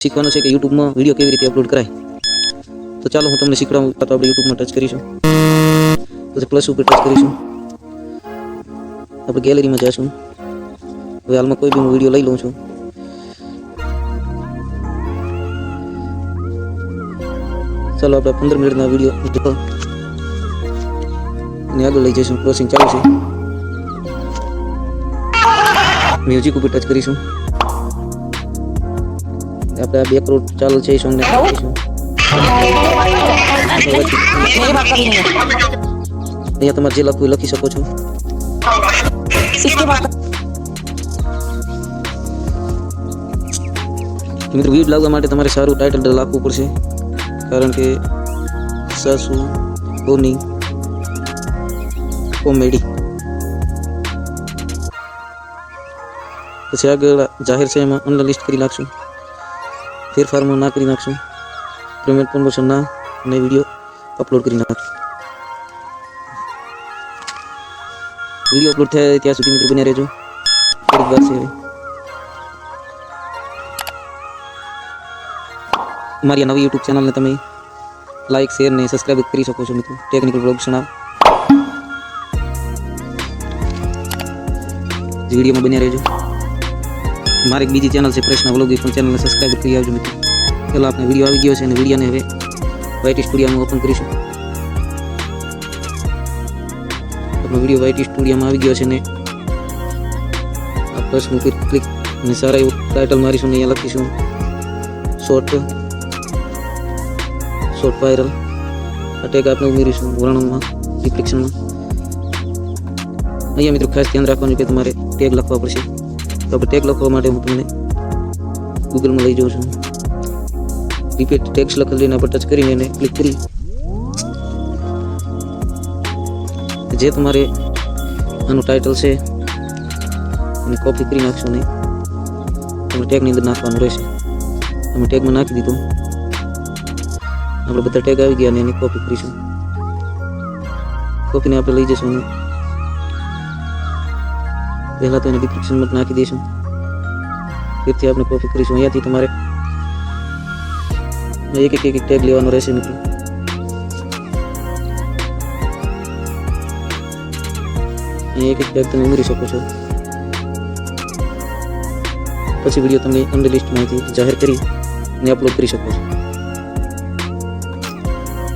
શીખવાનું છે કે યુટ્યુબમાં વિડીયો કેવી રીતે અપલોડ કરાય. તો ચાલો હું તમને શીખવાડું. તો આપણે યુટ્યુબમાં ટચ કરીશું, પછી પ્લસ ઉપર ટચ કરીશું, આપણે ગેલેરીમાં જઈશું. હવે હાલમાં કોઈ બી હું વિડીયો લઈ લઉં છું. ચાલો આપણે 15 મિનિટના વિડીયો અને આગળ લઈ જઈશું. ક્રોસિંગ ચાલુ છે. મ્યુઝિક ઉપર ટચ કરીશું. આપણે આ 2 કરોડ ચાલુ છે એ સોંગને કરીશું. અહીંયા તમારે જે લખવું લખી શકો છો. મિત્રો વ્યૂઝ લાવવા માટે તમારે સારું ટાઇટલ લખવું પડશે, કારણ કે સાસુ બોની કોમેડી. પછી આગળ જાહેર છે એમાં અનલિસ્ટ કરી નાખશું, ફેરફારમાં ના કરી નાખશું, પેમેન્ટ પ્રમોશન ના, અને વિડીયો અપલોડ કરી નાખશું. વિડીયો અપલોડ થાય ત્યાં સુધી મિત્રો બન્યા રહેજો. થોડીક વાર છે. મારી નવી યુટ્યુબ ચેનલને તમે લાઈક, શેર ને સબસ્ક્રાઈબ કરી શકો છો મિત્રો. ટેકનિકલ બ્લોગ્સ ના વિડીયોમાં બન્યા રહેજો. મારી એક બીજી ચેનલ છે પ્રશ્ન વ્લોગ, પણ ચેનલને સબસ્ક્રાઈબ કરી આવજો મિત્રો. પહેલાં આપણે વિડીયો આવી ગયો છે અને વિડીયોને હવે વાયટી સ્ટુડિયોમાં ઓપન કરીશું. આપણો વિડીયો વાયટી સ્ટુડિયોમાં આવી ગયો છે ને આ પ્લસ ઉપર ક્લિક અને સારા એવું ટાઇટલ મારીશું ને અહીંયા લખીશું શોર્ટ વાયરલ. આ ટેગ આપણે ઉમેરીશું વર્ણનમાં, ડિસ્ક્રિપ્શનમાં. અહીંયા મિત્રો ખાસ ધ્યાન રાખવાનું કે તમારે ટેગ લખવા પડશે. તો આપણે ટેગ લખવા માટે હું તમને ગૂગલમાં લઈ જાઉં છું. રિપીટ ટેક્સ લખેલું પર ટચ કરીને એને ક્લિક કરી જે તમારે આનું ટાઇટલ છે એને કોપી કરી નાખશો ને તમે ટેગની અંદર નાખવાનું રહેશે. અમે ટેગમાં નાખી દીધું. આપણે બધા ટેગ આવી ગયા અને એની કોપી કરીશું. કોપીને આપણે લઈ જઈશું અને પહેલાં તો એને ડિસ્ક્રિપ્શનમાં નાખી દઈશું. ફરીથી આપણે કોપી કરીશું. અહીંયાથી તમારે એક ટેગ લેવાનો રહેશે મિત્રો. એક ટેગ તમે ઉમેરી શકો છો. પછી વિડીયો તમે અનલિસ્ટમાંથી જાહેર કરી અને અપલોડ કરી શકો છો.